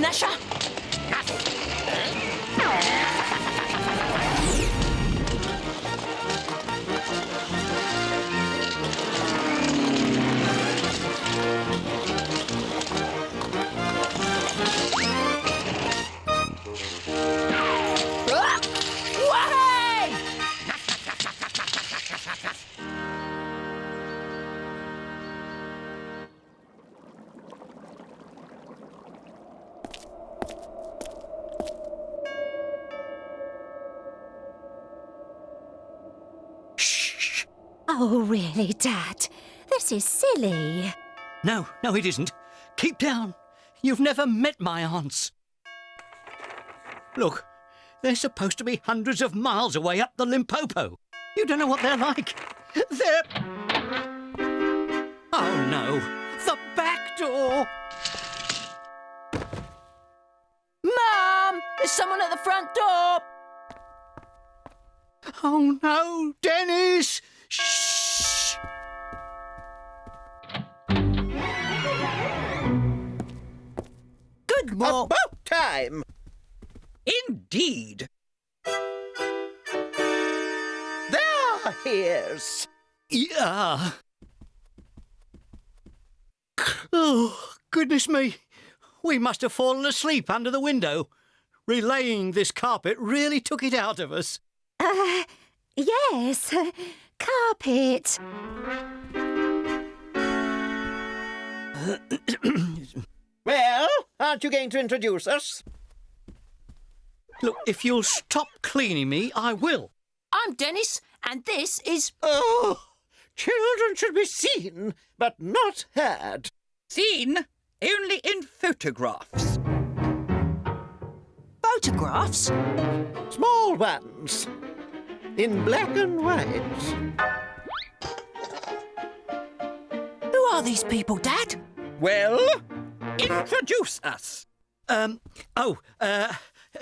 Gnasher! Oh, really, Dad? This is silly. No, it isn't. Keep down. You've never met my aunts. Look, they're supposed to be hundreds of miles away up the Limpopo. You don't know what they're like. They're... Oh, no. The back door. Mum! There's someone at the front door! Oh, no, Dennis! Shh! Good morning. About time! Indeed. There he is. Yeah. Oh, goodness me. We must have fallen asleep under the window. Relaying this carpet really took it out of us. Yes, carpet. Well, aren't you going to introduce us? Look, if you'll stop cleaning me, I will. I'm Dennis, and this is... Oh, children should be seen, but not heard. Seen only in photographs. Photographs? Small ones. In black and white. Who are these people, Dad? Well, introduce us.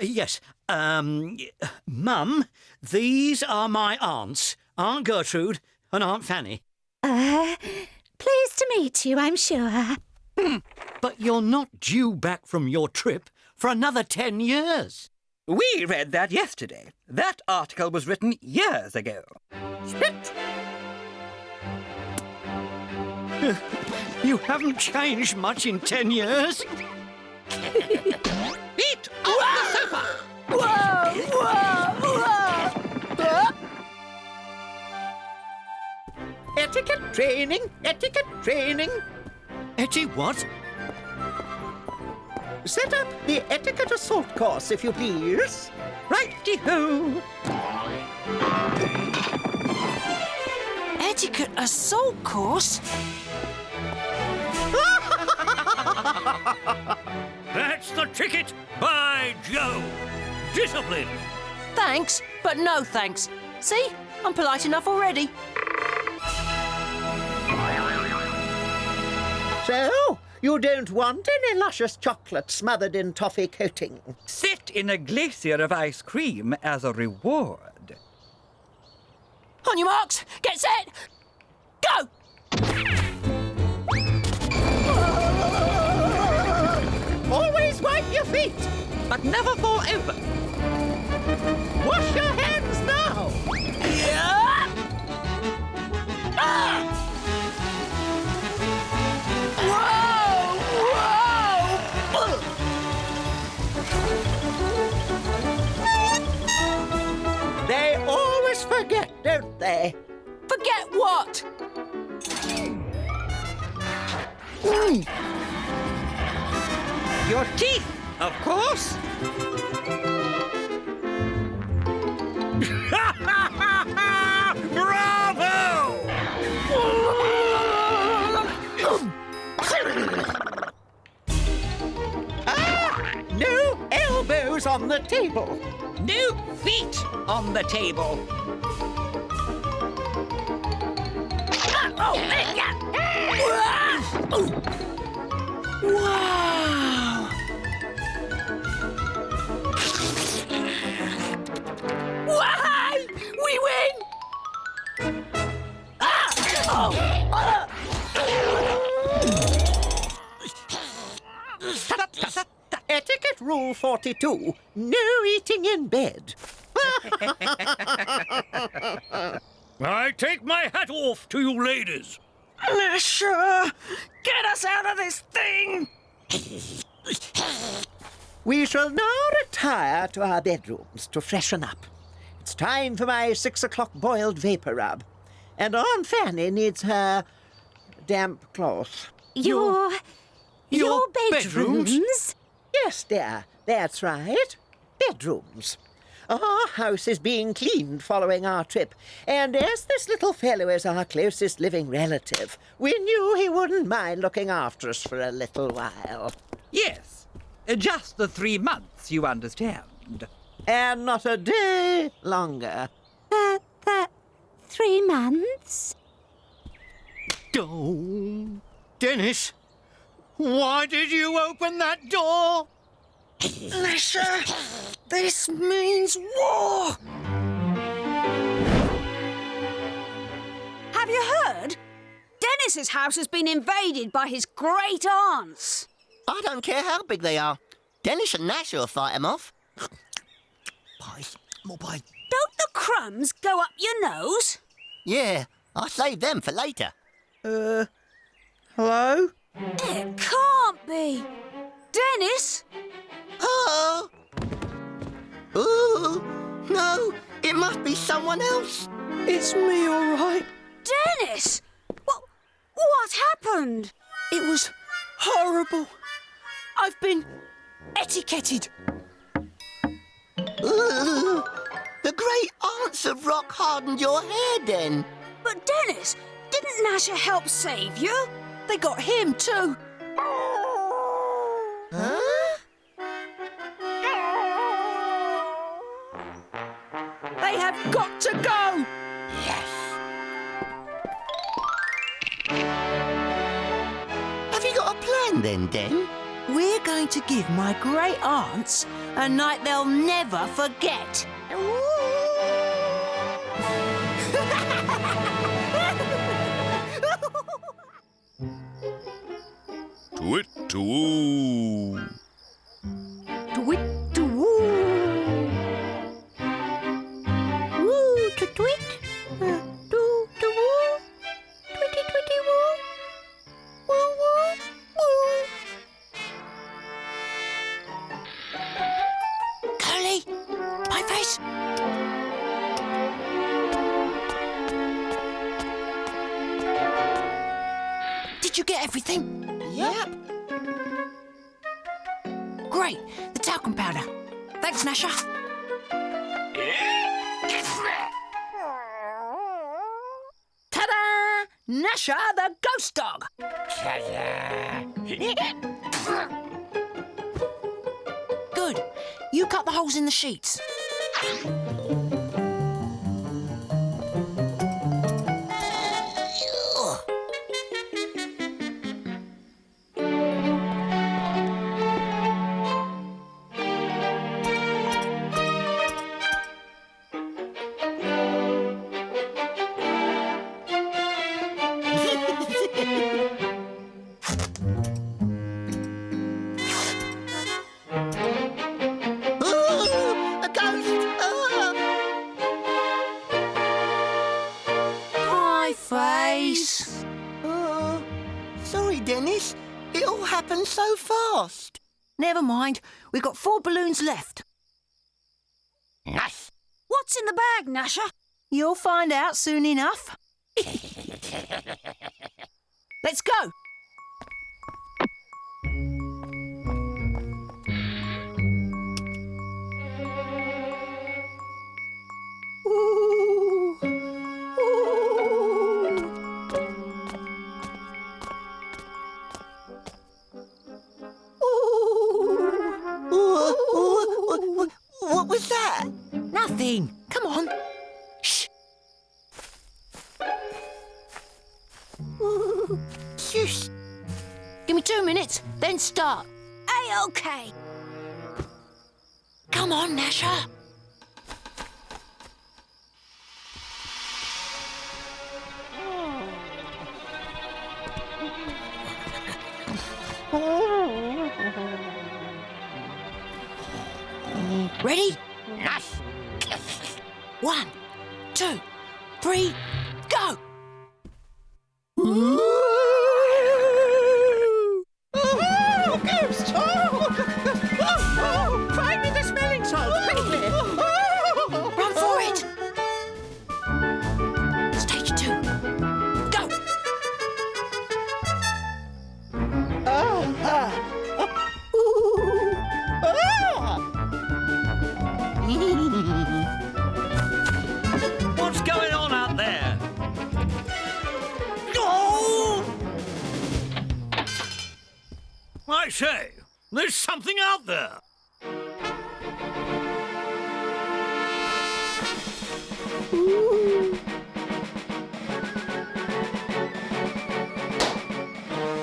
Yes. Mum, these are my aunts, Aunt Gertrude and Aunt Fanny. Pleased to meet you, I'm sure. But you're not due back from your trip for another 10 years. We read that yesterday. That article was written years ago. Spit! You haven't changed much in 10 years. Feet off the sofa! Whoa! Etiquette training, etiquette training. Etty what? Set up the etiquette assault course, if you please. Righty-ho! Etiquette assault course? That's the ticket, by Joe. Discipline. Thanks, but no thanks. See? I'm polite enough already. So, you don't want any luscious chocolate smothered in toffee coating? Sit in a glacier of ice cream as a reward. On your marks, get set, go! Always wipe your feet. But never fall over. Wash your hands now. Yeah! Ah! Whoa! They always forget, don't they? Forget what? Your teeth, of course. Bravo! No elbows on the table. No feet on the table. Wow! Wow! We win! Etiquette Rule 42. No eating in bed. I take my hat off to you ladies. Gnasher, get us out of this thing! We shall now retire to our bedrooms to freshen up. It's time for my 6 o'clock boiled vapour rub. And Aunt Fanny needs her damp cloth. Your bedrooms? bedrooms? Yes, dear, that's right. Bedrooms. Our house is being cleaned following our trip, and as this little fellow is our closest living relative, we knew he wouldn't mind looking after us for a little while. Yes, just the 3 months, you understand. And not a day longer. 3 months? Oh, Dennis, why did you open that door? Gnasher, this means war! Have you heard? Dennis's house has been invaded by his great aunts. I don't care how big they are. Dennis and Gnasher will fight them off. Pies, more pies. Don't the crumbs go up your nose? Yeah, I saved them for later. Hello? It can't be. Dennis? Oh! Ooh! No, it must be someone else. It's me, all right. Dennis! What happened? It was horrible. I've been etiquetted. Ooh! The great aunts have rock hardened your hair, then. But Dennis, didn't Gnasher help save you? They got him too. Huh? They have got to go! Yes. Have you got a plan then, Den? We're going to give my great aunts a night they'll never forget. Twit-to-woo. Twit-to-woo. Woo-to-twit. Do-to-woo. Twitty-twitty-woo. Woo-woo-woo. Curly, my face. Did you get everything? Yep. Great, the talcum powder. Thanks, Gnasher. Ta-da! Gnasher, the ghost dog. Good. You cut the holes in the sheets. Ooh, a ghost! Ah! Pie face. Oh, sorry, Dennis. It all happened so fast. Never mind. We've got 4 balloons left. Nice. What's in the bag, Gnasher? You'll find out soon enough. Let's go. Ooh. Ooh. Ooh, what was that? Nothing. Come on. Shh. Shush. Give me 2 minutes, then start. A-OK. Come on, Gnasher. Ready? Nash. 1, 2, 3, go! Oh, ghost! Oh, find me the smelling salt, quickly! Oh. Run for it! Stage 2, go! What's going on out there? Oh! I say, there's something out there.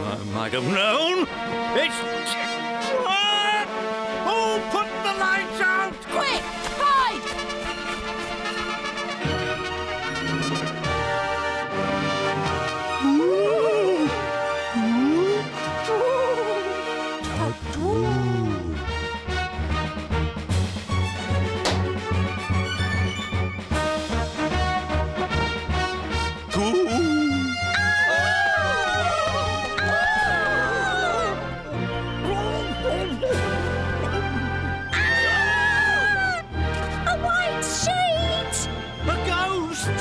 I might have known. It's... Ah! Who put the lights out? Quick, hide! A white sheet! A ghost!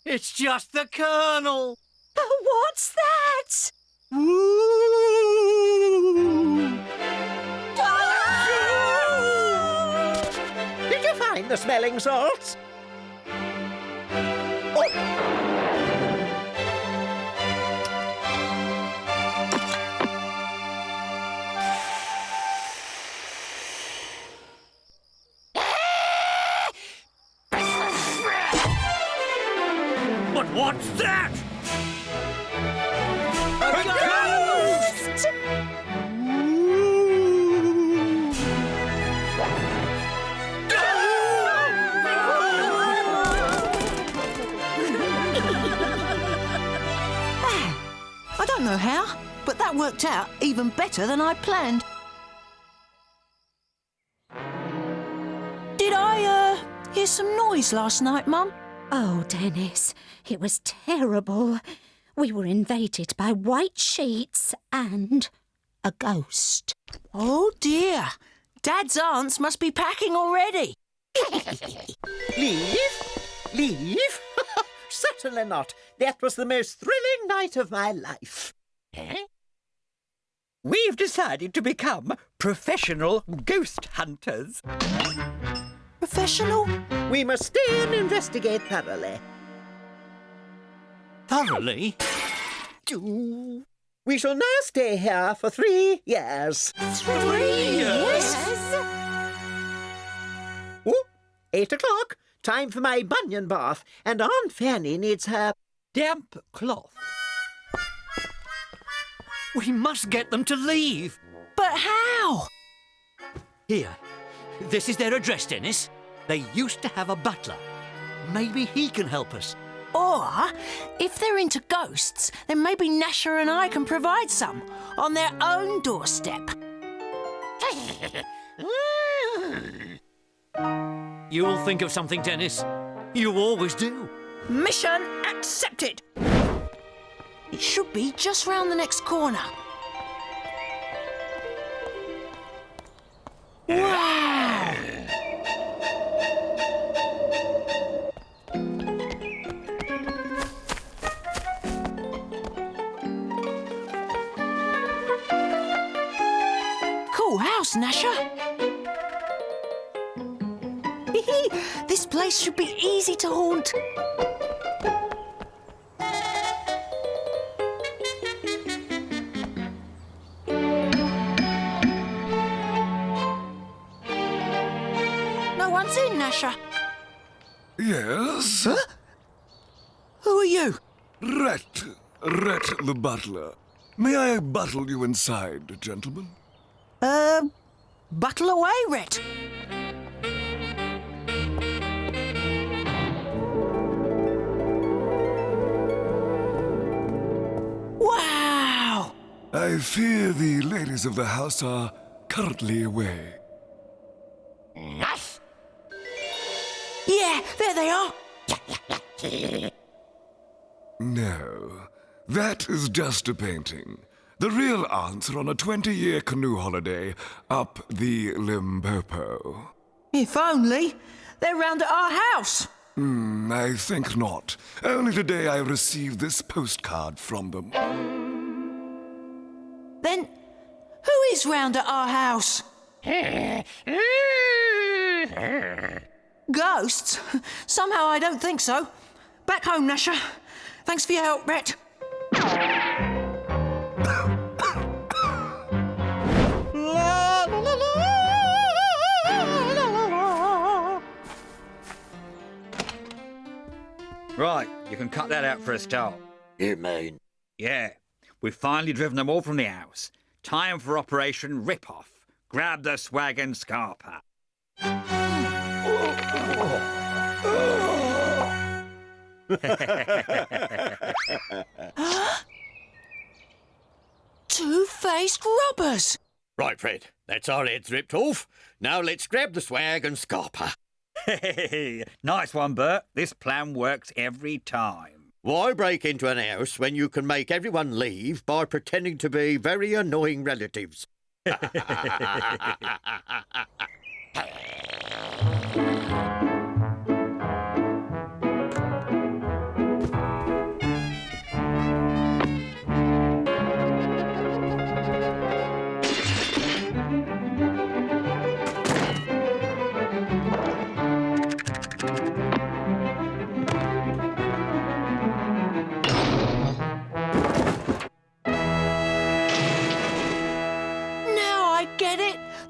It's just the Colonel. What's that? Did you find the smelling salts? Oh. But what's that? Ghost! I don't know how, but that worked out even better than I planned. Did I, hear some noise last night, Mum? Oh, Dennis, it was terrible. We were invaded by white sheets and a ghost. Oh, dear. Dad's aunts must be packing already. Leave? Leave? Certainly not. That was the most thrilling night of my life. We've decided to become professional ghost hunters. Professional? We must stay and investigate thoroughly. Thoroughly? We shall now stay here for 3 years. 3 years? Oh, 8 o'clock. Time for my bunion bath. And Aunt Fanny needs her... Damp cloth. We must get them to leave. But how? Here. This is their address, Dennis. They used to have a butler. Maybe he can help us. Or, if they're into ghosts, then maybe Gnasher and I can provide some on their own doorstep. You'll think of something, Dennis. You always do. Mission accepted. It should be just round the next corner. Wow! Cool house, Gnasher. This place should be easy to haunt. No one's in, Gnasher. Yes? Who are you? Rhett the butler. May I buttle you inside, gentlemen? Buttle away, Rhett. Wow! I I fear the ladies of the house are currently away. Nice. Yeah, there they are. No, that is just a painting. The real aunts are on a 20-year canoe holiday up the Limpopo. If only. They're round at our house. I think not. Only today I received this postcard from them. Then, who is round at our house? Ghosts? Somehow I don't think so. Back home, Gnasher. Thanks for your help, Brett. Right, you can cut that out for a start. You mean? Yeah, we've finally driven them all from the house. Time for Operation Rip-Off. Grab the swag and scarper. Two-faced robbers. Right, Fred, that's our heads ripped off. Now let's grab the swag and scarper. Hey, nice one, Bert. This plan works every time. Why break into an house when you can make everyone leave by pretending to be very annoying relatives?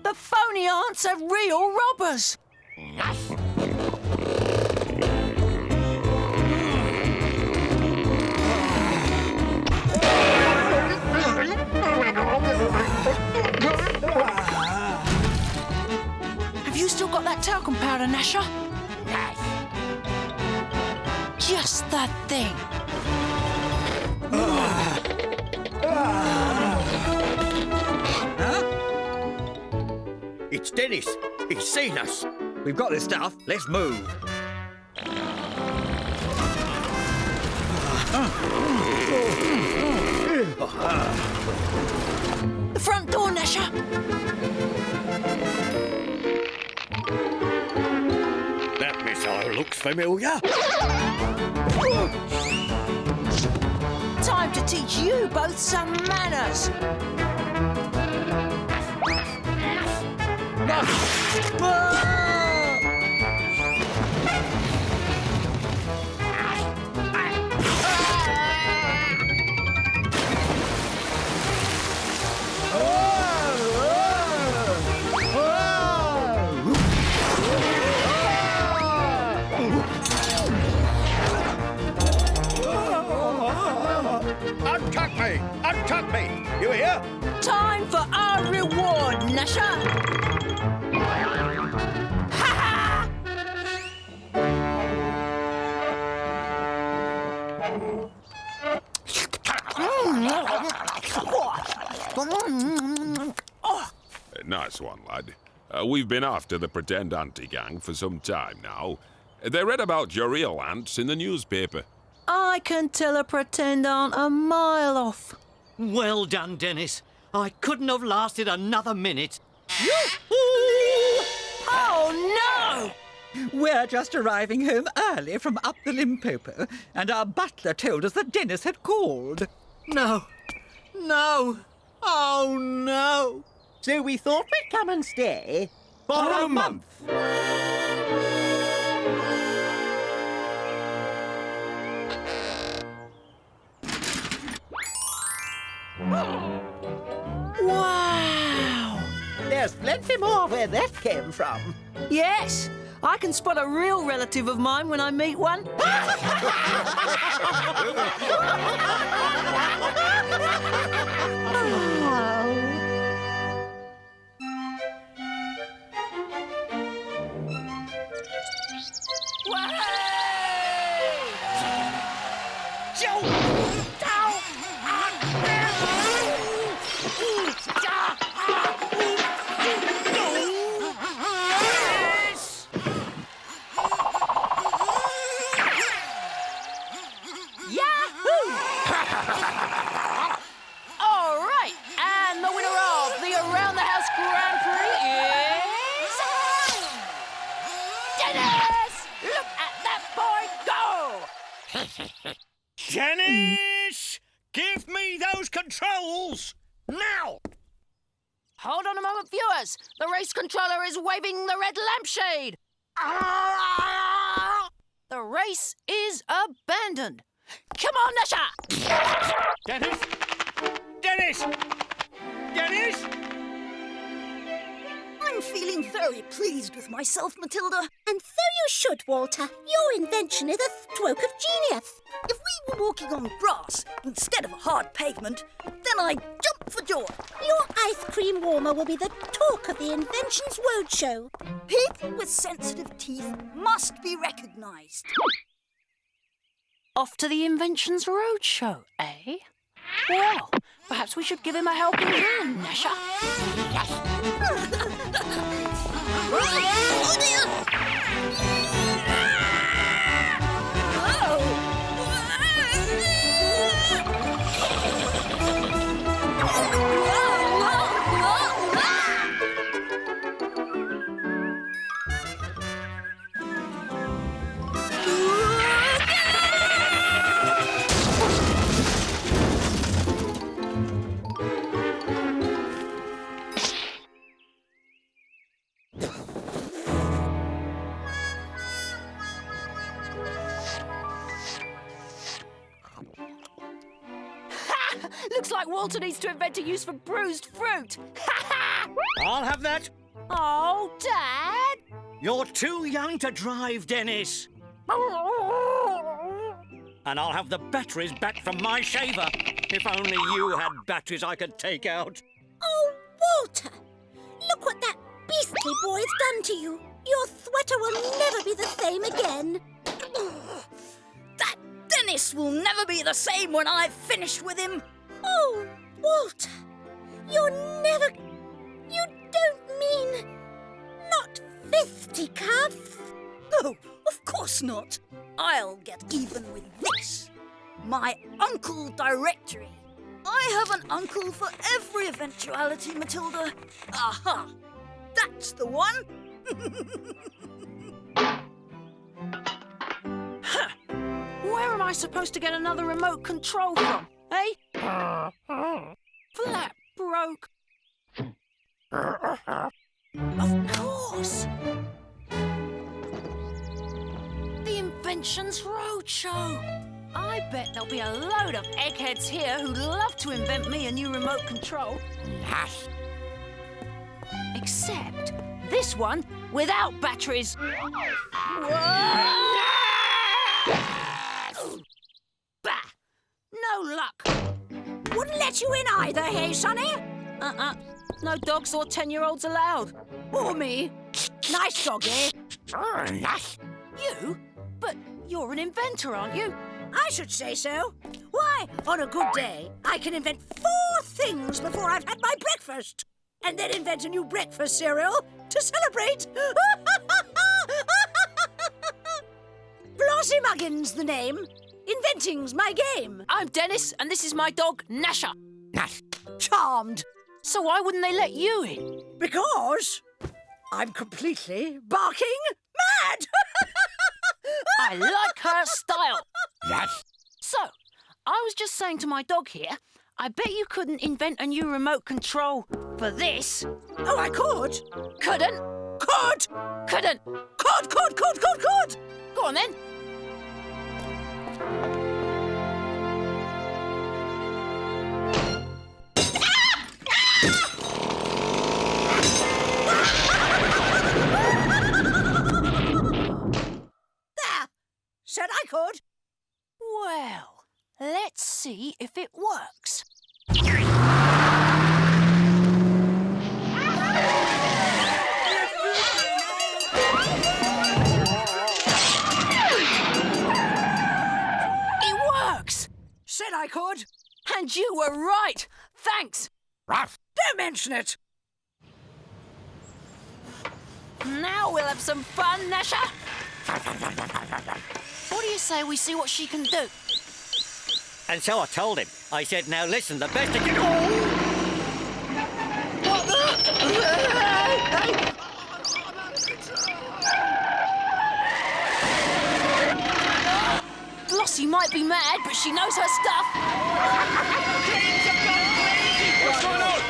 The phony aunts are real robbers. Have you still got that talcum powder, Gnasher? Just the thing. It's Dennis. He's seen us. We've got this stuff. Let's move. The front door, Gnasher. That missile looks familiar. Time to teach you both some manners. Untuck me! Untuck me! You hear? Time for our reward, Gnasher. Nice one, lad. We've been after the pretend auntie gang for some time now. They read about your real aunts in the newspaper. I can tell a pretend aunt a mile off. Well done, Dennis. I couldn't have lasted another minute. Oh, no! We're just arriving home early from up the Limpopo, and our butler told us that Dennis had called. No. No. Oh, no. So we thought we'd come and stay. For a month. Wow! There's plenty more where that came from. Yes, I can spot a real relative of mine when I meet one. Dennis! Give me those controls! Now! Hold on a moment, viewers. The race controller is waving the red lampshade. The race is abandoned. Come on, Gnasher! Dennis! Dennis! Dennis! I'm feeling very pleased with myself, Matilda. And so you should, Walter. Your invention is a stroke of genius. If we were walking on grass instead of a hard pavement, then I'd jump for joy. Your ice cream warmer will be the talk of the Inventions Roadshow. People with sensitive teeth must be recognised. Off to the Inventions Roadshow, eh? Well, perhaps we should give him a helping hand, Gnasher. Oh dear! Looks like Walter needs to invent a use for bruised fruit. I'll have that. Oh, Dad! You're too young to drive, Dennis. And I'll have the batteries back from my shaver. If only you had batteries I could take out. Oh, Walter! Look what that beastly boy's done to you. Your sweater will never be the same again. That Dennis will never be the same when I've finished with him. Oh, Walter! You're never... You don't mean... Not fisticuffs? Oh, of course not. I'll get even with this. My uncle directory. I have an uncle for every eventuality, Matilda. Aha! That's the one. Huh. Where am I supposed to get another remote control from, eh? Flat broke. Of course. The Inventions Roadshow. I bet there'll be a load of eggheads here who'd love to invent me a new remote control. Yes. Except this one without batteries. Whoa! Bah! No luck. Wouldn't let you in either, hey, Sonny? No dogs or 10-year-olds allowed. Or me. Nice dog, eh? Yes. You? But you're an inventor, aren't you? I should say so. Why, on a good day, I can invent 4 things before I've had my breakfast. And then invent a new breakfast cereal to celebrate. Flossy Muggins, the name. Inventing's my game. I'm Dennis, and this is my dog, Gnasher. Yes. Charmed. So why wouldn't they let you in? Because I'm completely barking mad. I like her style. Yes. So, I was just saying to my dog here, I bet you couldn't invent a new remote control for this. Oh, I could. Couldn't. Could. Couldn't. Could. Go on then. There. Said I could. Well, let's see if it works. It works! Said I could. And you were right. Thanks. Ruff. Don't mention it. Now we'll have some fun, Gnasher. What do you say we see what she can do? And so I told him. I said, now listen, the best thing you... Oh! Flossy might might be mad, but she knows her stuff. What's going on?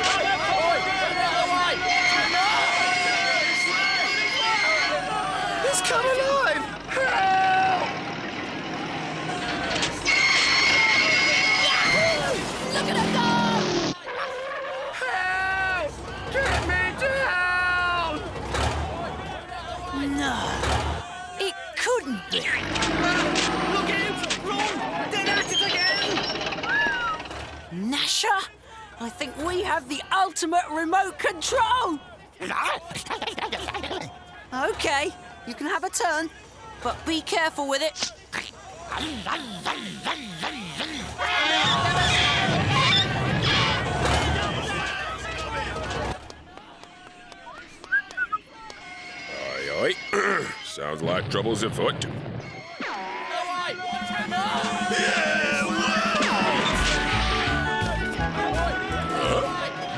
He's come alive! Help! Look at her go! Help! Get me down! No, it couldn't be. Look out! Run! They're at it again! Gnasher, I think we have the ultimate remote control. Okay, you can have a turn, but be careful with it. Aye, aye. Sounds like trouble's afoot.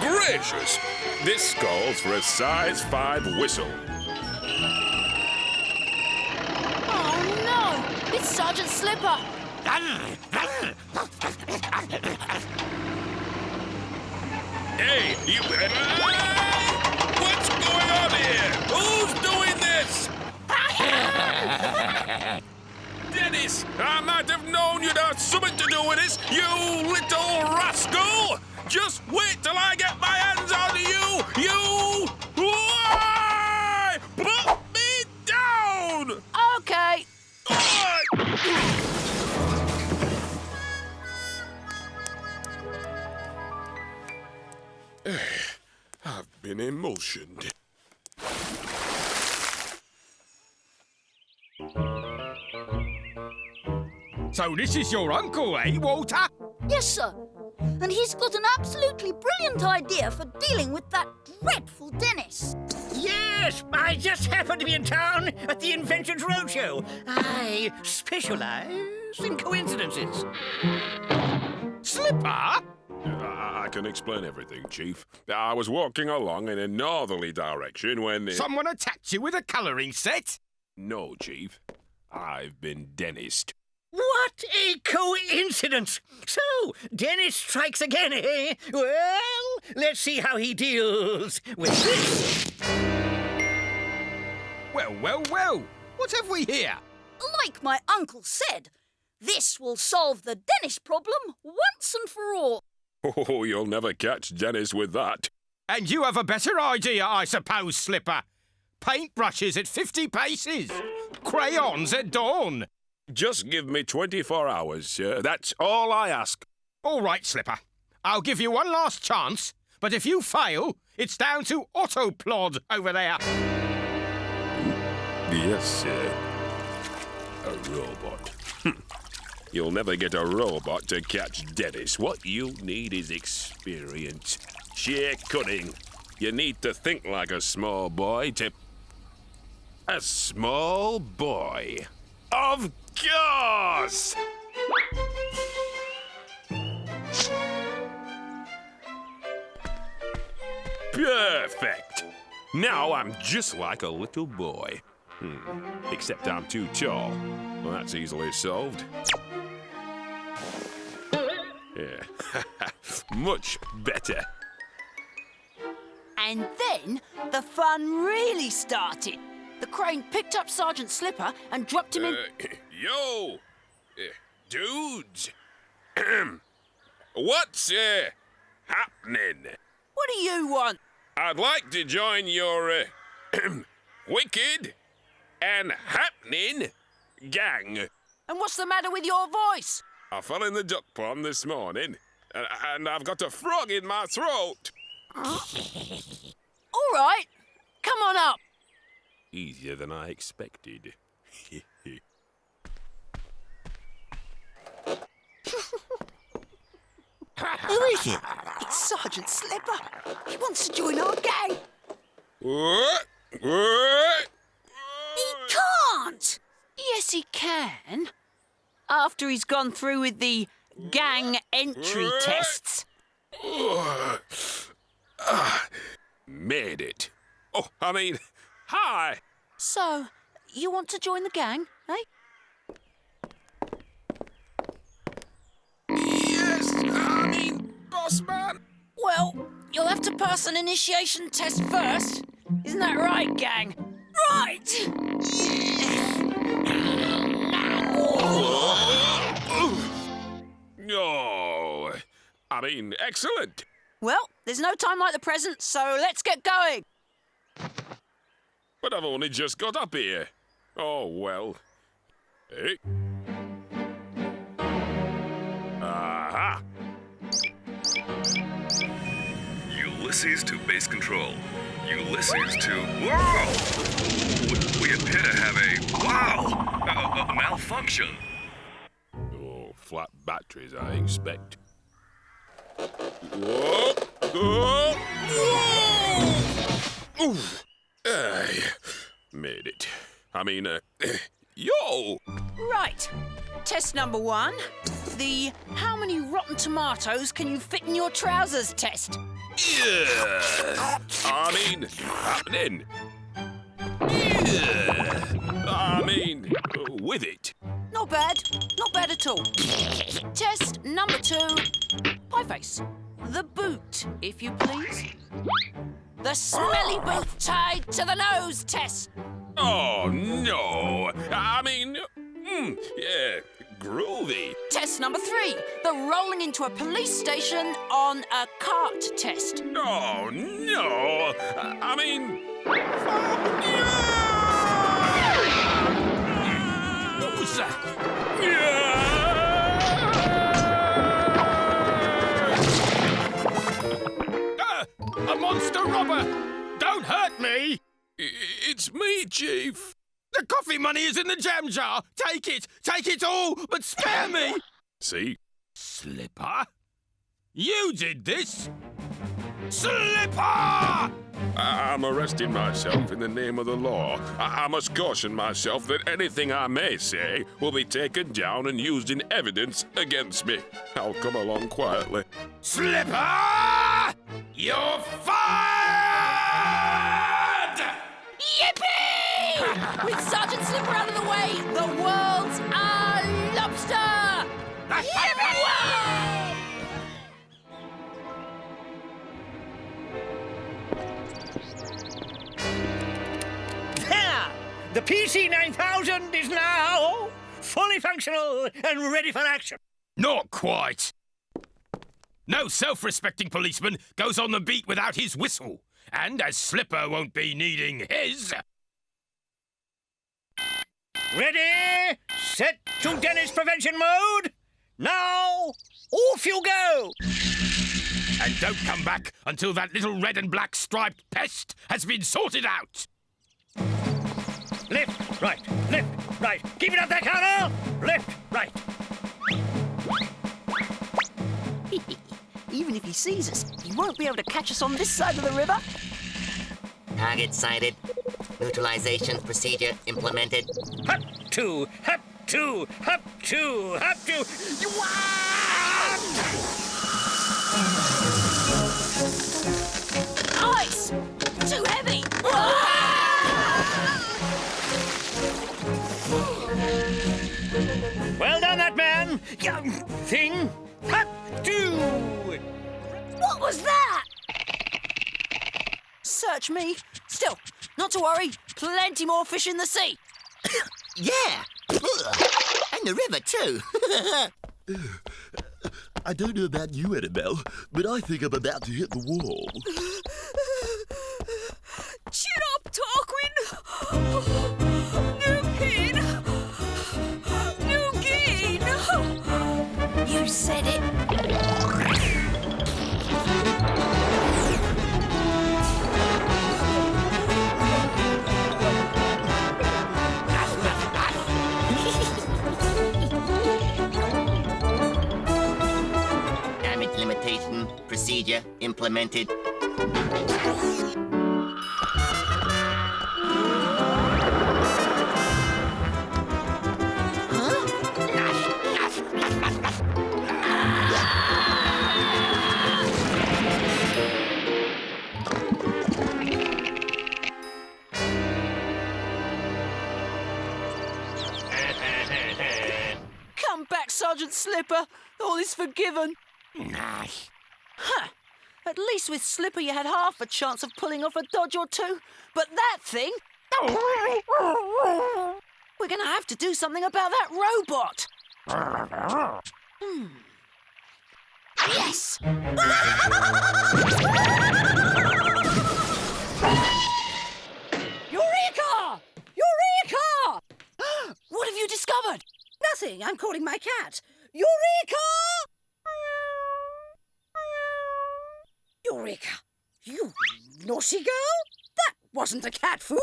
Gracious! This calls for a size 5 whistle. Oh no, it's Sergeant Slipper. Hey, you... What's going on here? Who's doing this? Dennis, I might have known you'd have something to do with this, you little rascal! Just wait till I get my hands on you! You... Why? Put me down! Okay. I've been emulsioned. So this is your uncle, eh, Walter? Yes, sir. And he's got an absolutely brilliant idea for dealing with that dreadful Dennis. Yes, I just happened to be in town at the Inventions roadshow. I specialise in coincidences. Slipper? I can explain everything, Chief. I was walking along in a northerly direction when... Someone attacked you with a colouring set? No, Chief. I've been Dennised. What a coincidence! So, Dennis strikes again, eh? Well, let's see how he deals with this. Well, well, well. What have we here? Like my uncle said, this will solve the Dennis problem once and for all. Oh, you'll never catch Dennis with that. And you have a better idea, I suppose, Slipper. Paintbrushes at 50 paces. Crayons at dawn. Just give me 24 hours, sir. That's all I ask. All right, Slipper. I'll give you one last chance, but if you fail, it's down to Autoplod over there. Yes, sir. A robot. You'll never get a robot to catch Dennis. What you need is experience. Sheer cunning. You need to think like a small boy to... A small boy. Of course! Perfect! Now I'm just like a little boy. Except I'm too tall. Well, that's easily solved. Yeah. Much better. And then the fun really started. The crane picked up Sergeant Slipper and dropped him in... Yo! Dudes! What's happening? What do you want? I'd like to join your wicked and happening gang. And what's the matter with your voice? I fell in the duck pond this morning, and I've got a frog in my throat. All right, come on up. Easier than I expected. Who is it? It's Sergeant Slipper. He wants to join our gang. What? He can't. Yes, he can. After he's gone through with the gang entry tests. Made it. Oh, I mean, hi. So, you want to join the gang, eh? policeman? Well, you'll have to pass an initiation test first. Isn't that right, gang? Right! Oh, I mean, excellent. Well, there's no time like the present, so let's get going. But I've only just got up here. Oh, well. Hey. Aha! Ulysses to base control. Ulysses to... Whoa! We appear to have a malfunction. Oh, flat batteries, I expect. Whoa! Whoa! Whoa! Oof. Made it. I mean, yo! Right. Test number 1. The how many rotten tomatoes can you fit in your trousers test. Yeah! I mean, happening. Yeah! I mean, with it. Not bad. Not bad at all. Test number 2. Pie face. The boot, if you please. The smelly boot tied to the nose test. Oh, no. I mean, yeah, groovy. Test number 3. The rolling into a police station on a cart test. Oh, no. I mean... What was that? A monster robber! Don't hurt me! It's me, Chief. The coffee money is in the jam jar! Take it all, but spare me! See? Slipper? You did this? Slipper! I'm arresting myself in the name of the law. I must caution myself that anything I may say will be taken down and used in evidence against me. I'll come along quietly. Slipper! You're fired! Yippee! With Sergeant Slipper out of the way, the world's a lobster! Yippee! There! The PC-9000 is now fully functional and ready for action. Not quite. No self-respecting policeman goes on the beat without his whistle. And as Slipper won't be needing his... Ready, set to Dennis prevention mode. Now, off you go. And don't come back until that little red and black striped pest has been sorted out. Left, right, left, right. Keep it up there, Colonel. Left, right. Even if he sees us, he won't be able to catch us on this side of the river. Target sighted. Neutralization procedure implemented. Hop to, hop to, hop to, hop to. Ice! Too heavy! Well done, that man. Thing. Hop to. What was that? Search me. Still, not to worry. Plenty more fish in the sea. Yeah! And the river, too. I don't know about you, Annabelle, but I think I'm about to hit the wall. Chin up, Tarquin! New kid! New kid! You said it. Damage limitation procedure implemented. Come back, Sergeant Slipper. All is forgiven. Huh. At least with Slipper you had half a chance of pulling off a dodge or two. But that thing... We're going to have to do something about that robot. Yes! Eureka! Eureka! What have you discovered? Nothing. I'm calling my cat. Eureka! Eureka! You naughty girl! That wasn't a cat food!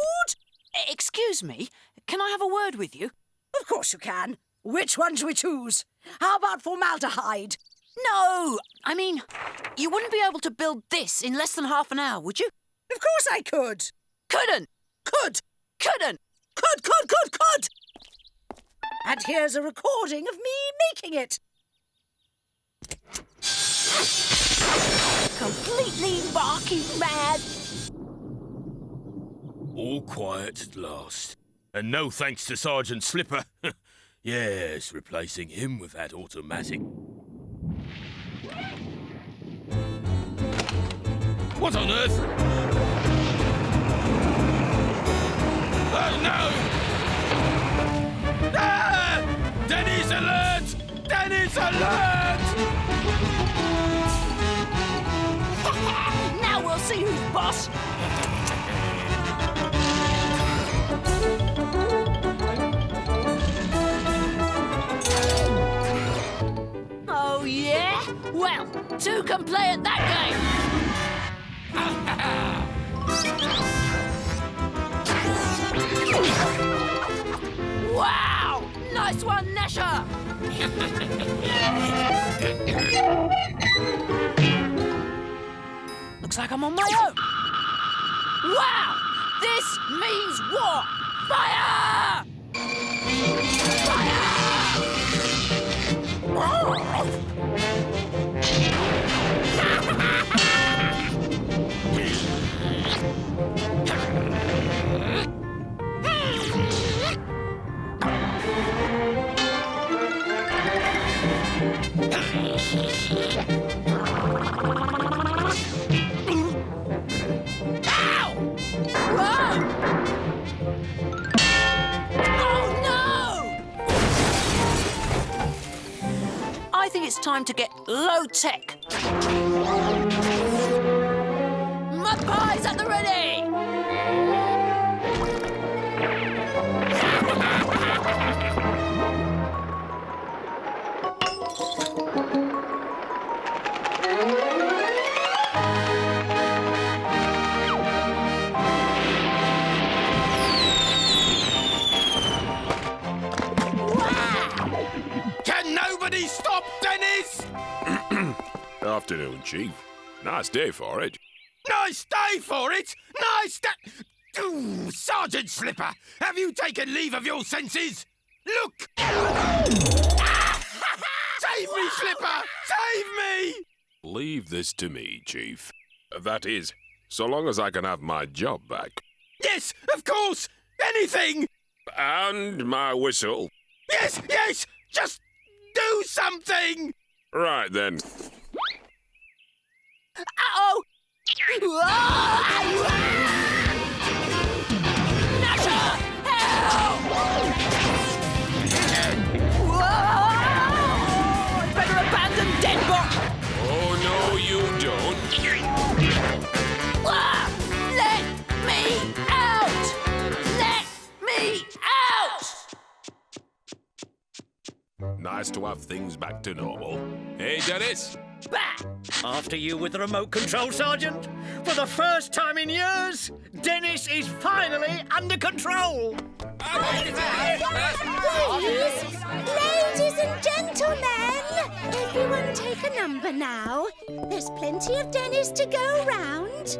Excuse me, can I have a word with you? Of course you can. Which one do we choose? How about formaldehyde? No! I mean, you wouldn't be able to build this in less than half an hour, would you? Of course I could. Couldn't! Could! Couldn't! Could! And here's a recording of me making it. Completely barking mad. All quiet at last. And no thanks to Sergeant Slipper. Yes, replacing him with that automatic. What on earth? Oh, no! Ah! Dennis alert! Dennis alert! Now we'll see who's boss. Oh, yeah? Well, two can play at that game. Wow! Nice one, Gnasher! Looks like I'm on my own. Wow! This means war! Fire! Fire! Ow! Whoa! Oh, no! I think it's time to get low-tech. Mud pies at the ready! Can nobody stop Dennis? Afternoon, Chief. Nice day for it. Nice day for it! Nice day! Ooh, Sergeant Slipper, have you taken leave of your senses? Look! Save me, Slipper! Save me! Leave this to me, Chief. That is, so long as I can have my job back. Yes, of course! Anything! And my whistle. Yes, yes! Just do something! Right then. Uh-oh! Gnasher! Help! Whoa! I'd better abandon Denbot! Oh, no, you don't. Let me out! Let me out! Nice to have things back to normal. Hey, Dennis? Bah! After you with the remote control, Sergeant. For the first time in years, Dennis is finally under control. Please, ladies and gentlemen, everyone take a number now. There's plenty of Dennis to go round.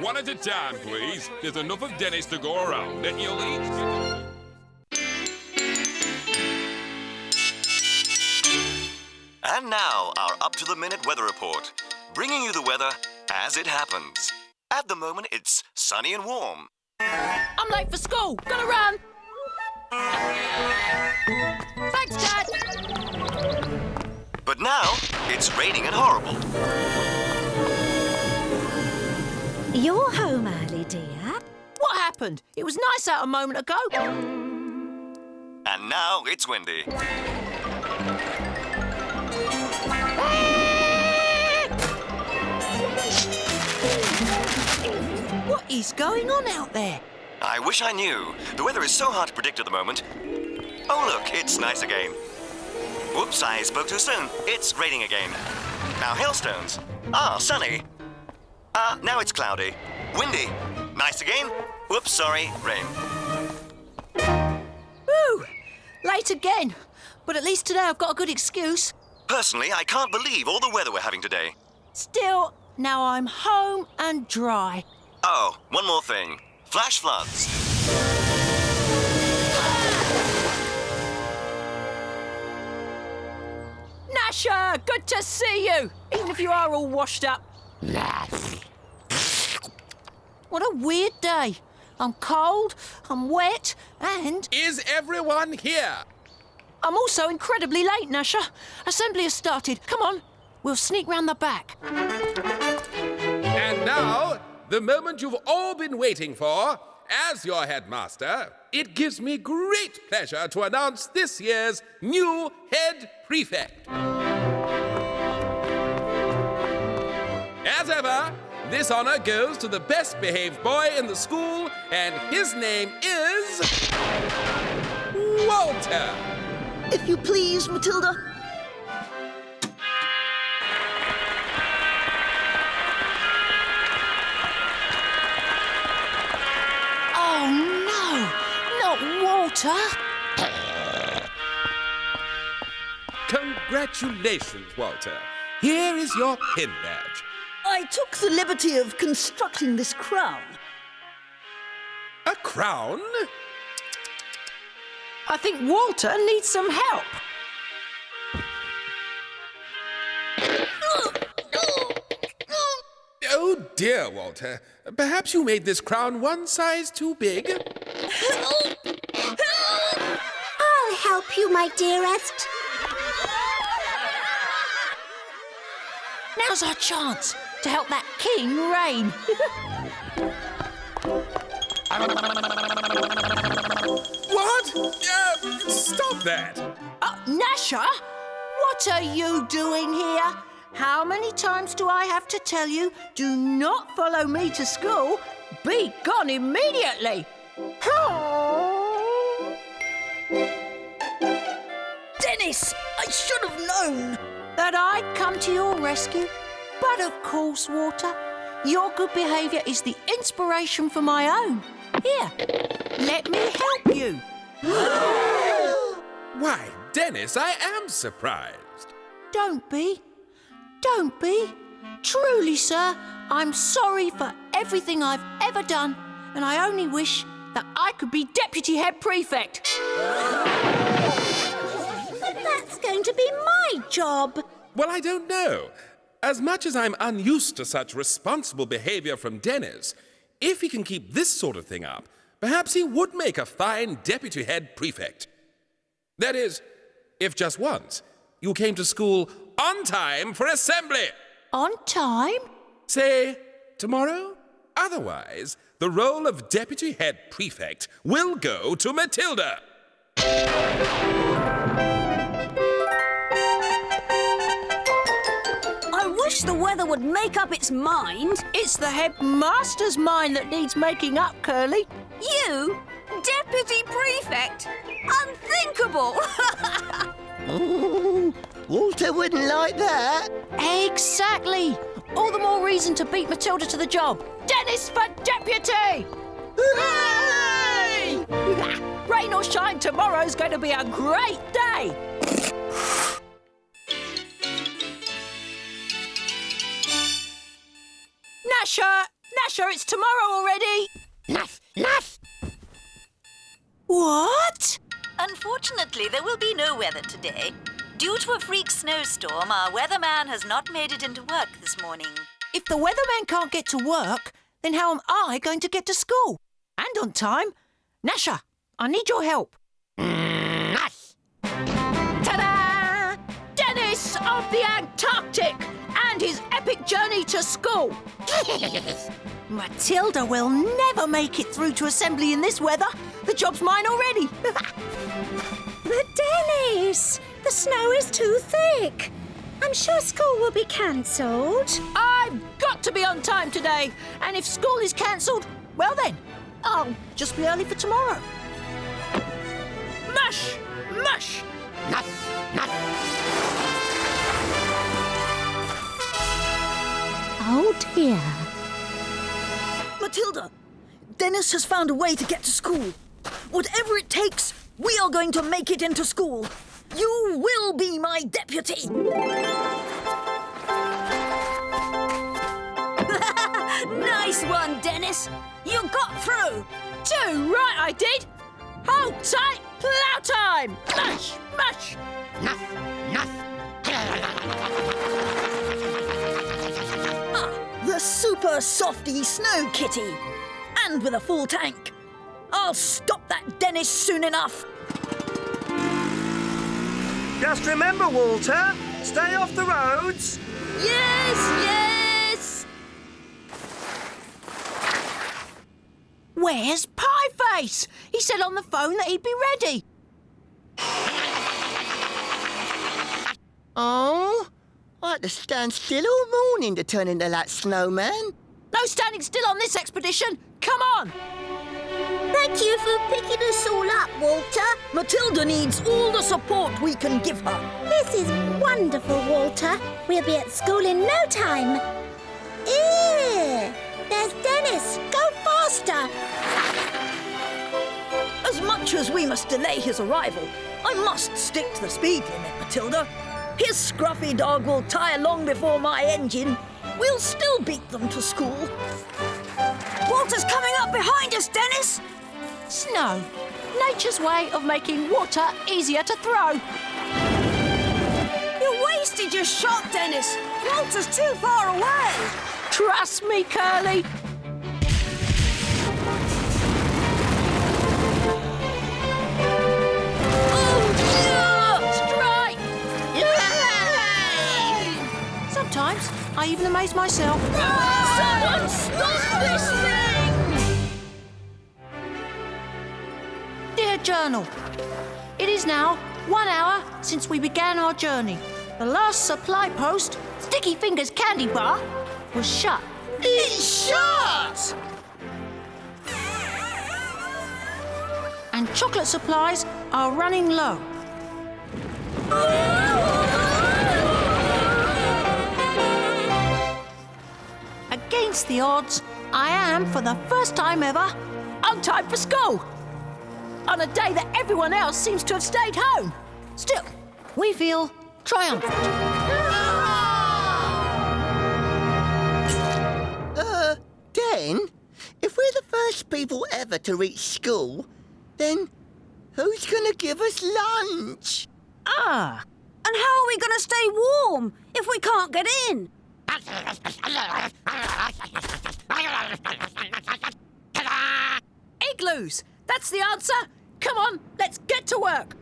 One at a time, please. There's enough of Dennis to go around. Then you'll each... And now, our up-to-the-minute weather report, bringing you the weather as it happens. At the moment, it's sunny and warm. I'm late for school. Gotta run. Thanks, Dad. But now, it's raining and horrible. You're home early, dear. What happened? It was nice out a moment ago. And now it's windy. What is going on out there? I wish I knew. The weather is so hard to predict at the moment. Oh, look, it's nice again. Whoops, I spoke too soon. It's raining again. Now hailstones. Ah, sunny. Now it's cloudy. Windy. Nice again. Whoops, sorry, rain. Woo! Late again. But at least today I've got a good excuse. Personally, I can't believe all the weather we're having today. Still, now I'm home and dry. Oh, one more thing. Flash floods. Gnasher, good to see you, even if you are all washed up. What a weird day. I'm cold, I'm wet, and... Is everyone here? I'm also incredibly late, Gnasher. Assembly has started. Come on, we'll sneak round the back. And now, the moment you've all been waiting for. As your headmaster, it gives me great pleasure to announce this year's new head prefect. As ever, this honor goes to the best behaved boy in the school, and his name is... Walter. If you please, Matilda. Oh, no, not Walter. Congratulations, Walter. Here is your pin badge. I took the liberty of constructing this crown. A crown? I think Walter needs some help. Oh dear, Walter. Perhaps you made this crown one size too big? I'll help you, my dearest. Now's our chance to help that king reign. What? Stop that! Gnasher, what are you doing here? How many times do I have to tell you, do not follow me to school? Be gone immediately. Dennis, I should have known. That I'd come to your rescue. But of course, Walter, your good behaviour is the inspiration for my own. Here, let me help you. Why, Dennis, I am surprised. Don't be. Don't be. Truly, sir, I'm sorry for everything I've ever done, and I only wish that I could be Deputy Head Prefect. That's going to be my job. Well, I don't know. As much as I'm unused to such responsible behavior from Dennis, if he can keep this sort of thing up, perhaps he would make a fine Deputy Head Prefect. That is, if just once you came to school on time for assembly. On time? Say, tomorrow? Otherwise, the role of Deputy Head Prefect will go to Matilda. I wish the weather would make up its mind. It's the headmaster's mind that needs making up, Curly. You? Deputy Prefect? Unthinkable! Ooh, Walter wouldn't like that. Exactly. All the more reason to beat Matilda to the job. Dennis for deputy! Hooray! Rain or shine, tomorrow's going to be a great day. Gnasher, it's tomorrow already. Naff! What? Unfortunately, there will be no weather today. Due to a freak snowstorm, our weatherman has not made it into work this morning. If the weatherman can't get to work, then how am I going to get to school? And on time? Gnasher, I need your help. Ta-da! Dennis of the Antarctic and his epic journey to school. Matilda will never make it through to assembly in this weather. The job's mine already. But Dennis, the snow is too thick. I'm sure school will be cancelled. I've got to be on time today. And if school is cancelled, well then, I'll just be early for tomorrow. Mush! Mush! Oh dear. Matilda, Dennis has found a way to get to school. Whatever it takes, we are going to make it into school. You will be my deputy. Nice one, Dennis. You got through. Too right I did. Hold tight, plough time. Mush! Mush! The super softy snow kitty. And with a full tank. I'll stop that Dennis soon enough. Just remember, Walter, stay off the roads. Yes, yes! Where's Pieface? He said on the phone that he'd be ready. Oh, I had to stand still all morning to turn into that snowman. No standing still on this expedition. Come on. Thank you for picking us all up, Walter. Matilda needs all the support we can give her. This is wonderful, Walter. We'll be at school in no time. Ew! There's Dennis. Go faster. As much as we must delay his arrival, I must stick to the speed limit, Matilda. His scruffy dog will tire long before my engine. We'll still beat them to school. Walter's coming up behind us, Dennis. Snow. Nature's way of making water easier to throw. You wasted your shot, Dennis. Walter's too far away. Trust me, Curly. Strike! Yay! Sometimes I even amaze myself. Someone stop this thing! Dear Journal, it is now 1 hour since we began our journey. The last supply post, Sticky Fingers Candy Bar, was shut. It's shut! And chocolate supplies are running low. Against the odds, I am, for the first time ever, on time for school. On a day that everyone else seems to have stayed home. Still, we feel triumphant. Den, if we're the first people ever to reach school, then who's gonna give us lunch? Ah, and how are we going to stay warm if we can't get in? Igloos! That's the answer! Come on, let's get to work!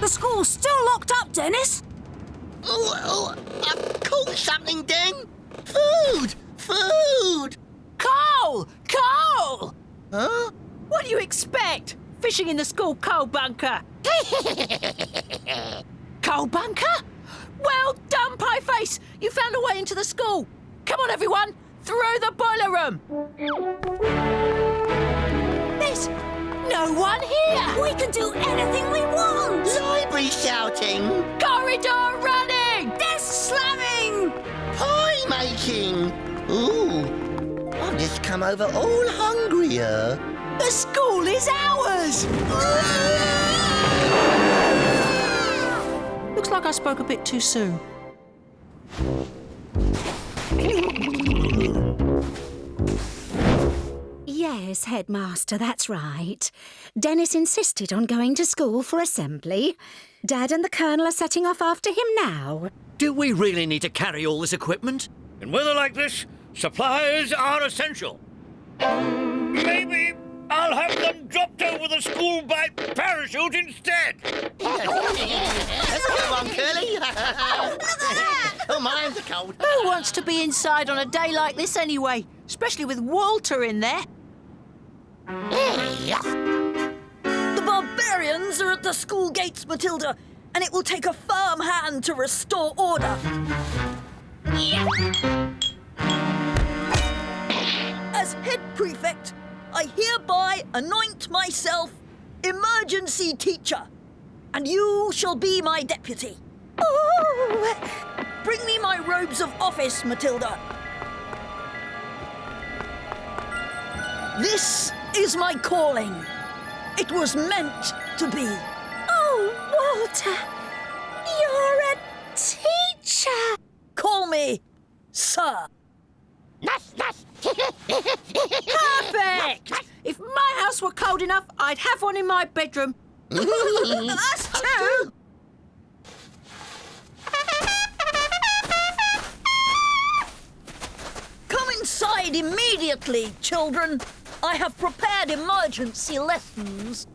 The school's still locked up, Dennis. Oh, I've caught something, Den. Food! Food! Coal! Coal! Huh? What do you expect? Fishing in the school coal bunker. Coal bunker? Well done, Pieface! You found a way into the school. Come on, everyone, through the boiler room. There's no one here. We can do anything we want. Library shouting. Corridor running. Desk slamming. Pie making. Ooh, I've just come over all hungrier. The school is ours. Looks like I spoke a bit too soon. Yes, Headmaster, that's right. Dennis insisted on going to school for assembly. Dad and the Colonel are setting off after him now. Do we really need to carry all this equipment? In weather like this, supplies are essential. Maybe I'll have them dropped over the school by parachute instead. That's a good one, Curly. Oh, mine's a cold. Who wants to be inside on a day like this anyway? Especially with Walter in there. The barbarians are at the school gates, Matilda, and it will take a firm hand to restore order. As head prefect, I hereby anoint myself emergency teacher, and you shall be my deputy. Ooh. Bring me my robes of office, Matilda. This is my calling. It was meant to be. Oh, Walter, you're a teacher. Call me Sir. Perfect! If my house were cold enough, I'd have one in my bedroom. Us too. Come inside immediately, children. I have prepared emergency lessons.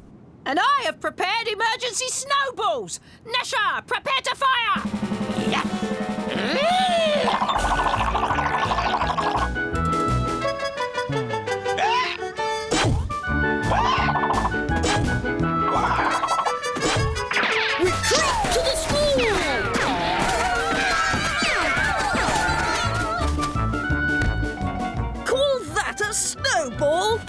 And I have prepared emergency snowballs. Gnasher, prepare to fire! Retreat to the school! Call that a snowball?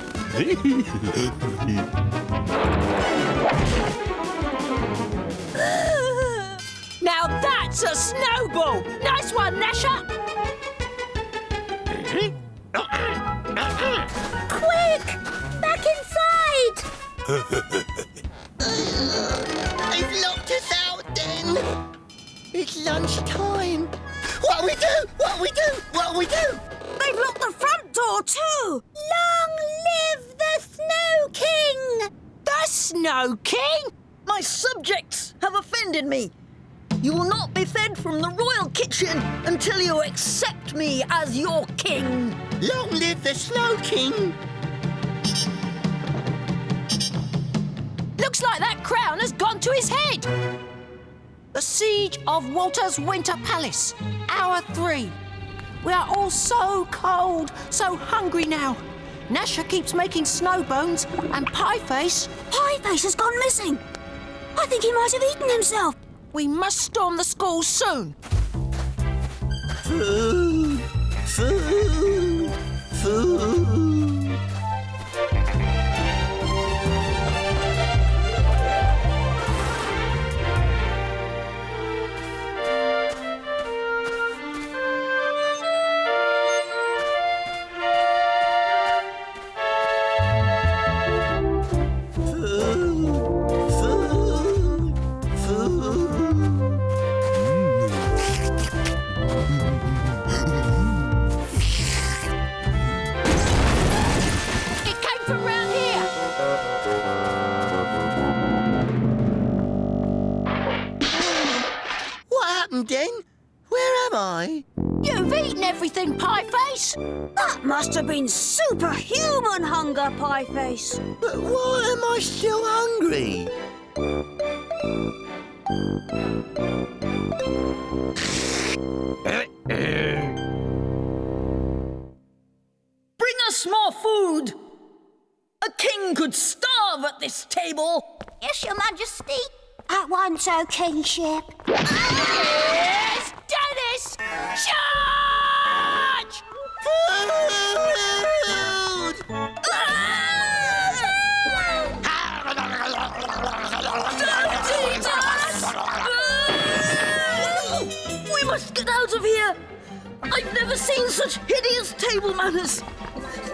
Now that's a snowball! Nice one, Gnasher! Quick! Back inside! They've locked us out, then. It's lunchtime. What'll we do? What'll we do? What'll we do? They've locked the front door too! Long live the Snow King! The Snow King? My subjects have offended me. You will not be fed from the royal kitchen until you accept me as your king. Long live the Snow King! Looks like that crown has gone to his head. The siege of Walter's Winter Palace, Hour 3. We are all so cold, so hungry now. Gnasher keeps making snow bones, and Pieface has gone missing. I think he might have eaten himself. We must storm the school soon. Food! Food! Food! It came from round here. What happened, then? Where am I? You've eaten everything, Pieface. That must have been superhuman hunger, Pieface. But why am I still hungry? Bring us more food. A king could starve at this ice table. Yes, Your Majesty. At once, O Kingship. Yes, Dennis! Charge! We must get out of here. I've never seen such hideous table manners.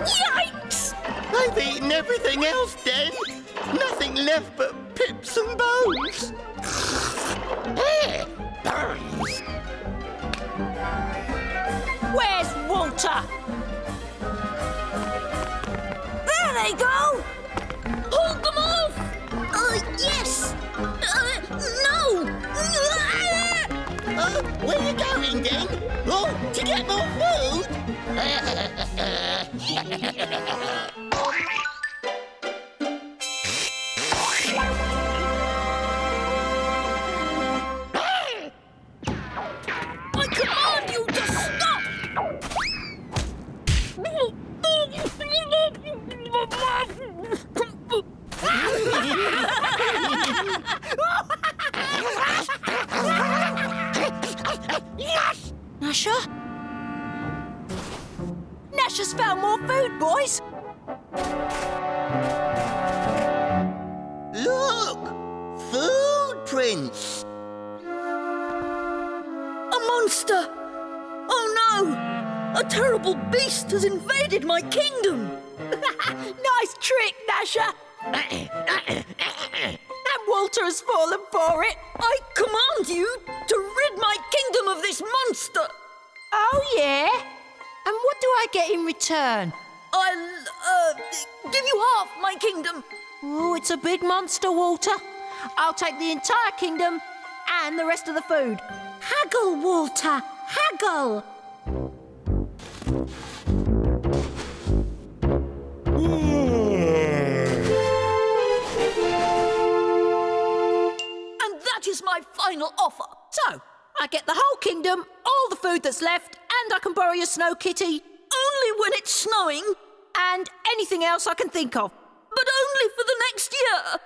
Yikes! I've eaten everything else, Den. Nothing left but pips and bones. Bones. Where's Walter? There they go! Hold them off! Yes! No! Where you going, Den? Oh, to get more food? I command you to stop! Gnasher? Gnasher's found more food, boys. Look! Food prints! A monster! Oh no! A terrible beast has invaded my kingdom! Nice trick, Gnasher. And Walter has fallen for it. I command you to rid my kingdom of this monster! Oh, yeah? And what do I get in return? I'll, give you half my kingdom. Oh, it's a big monster, Walter. I'll take the entire kingdom and the rest of the food. Haggle, Walter. Haggle. And that is my final offer. So, I get the whole kingdom, all the food that's left, and I can borrow your snow kitty. Only when it's snowing. And anything else I can think of. But only for the next year.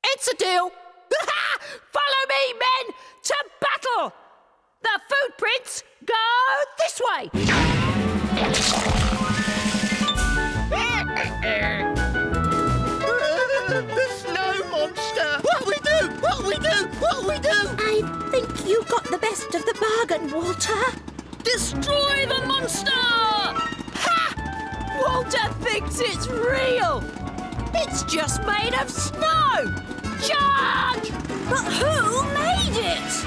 It's a deal. Follow me, men, to battle. The footprints go this way. The snow monster! What we do? What we do? What we do? I think you got the best of the bargain, Walter. Destroy the monster! Ha! Walter thinks it's real. It's just made of snow. Charge! But who made it?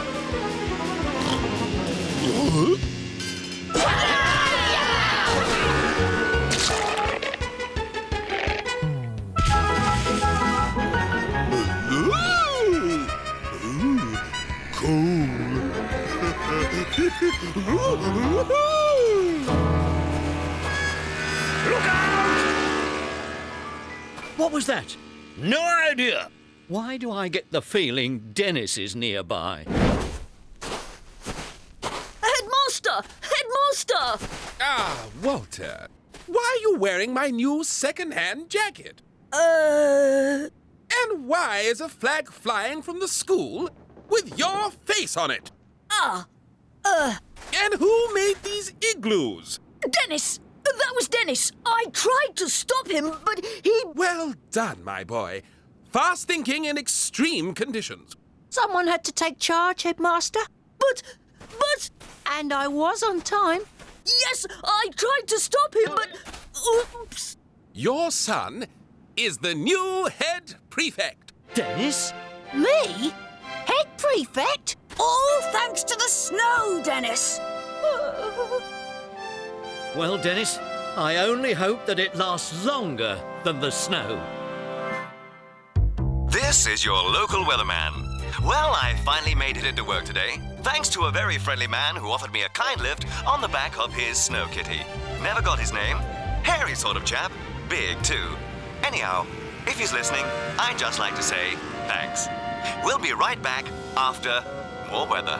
Look out! What was that? No idea. Why do I get the feeling Dennis is nearby? Headmaster! Headmaster! Ah, Walter. Why are you wearing my new second-hand jacket? And why is a flag flying from the school with your face on it? And who made these igloos? Dennis! That was Dennis! I tried to stop him, but he... Well done, my boy. Fast thinking in extreme conditions. Someone had to take charge, Headmaster. But... And I was on time. Yes, I tried to stop him, but... Oops! Your son is the new head prefect. Dennis? Me? Head prefect? All thanks to the snow, Dennis! Well, Dennis, I only hope that it lasts longer than the snow. This is your local weatherman. Well, I finally made it into work today, thanks to a very friendly man who offered me a kind lift on the back of his snow kitty. Never got his name. Hairy sort of chap. Big, too. Anyhow, if he's listening, I'd just like to say thanks. We'll be right back after more weather.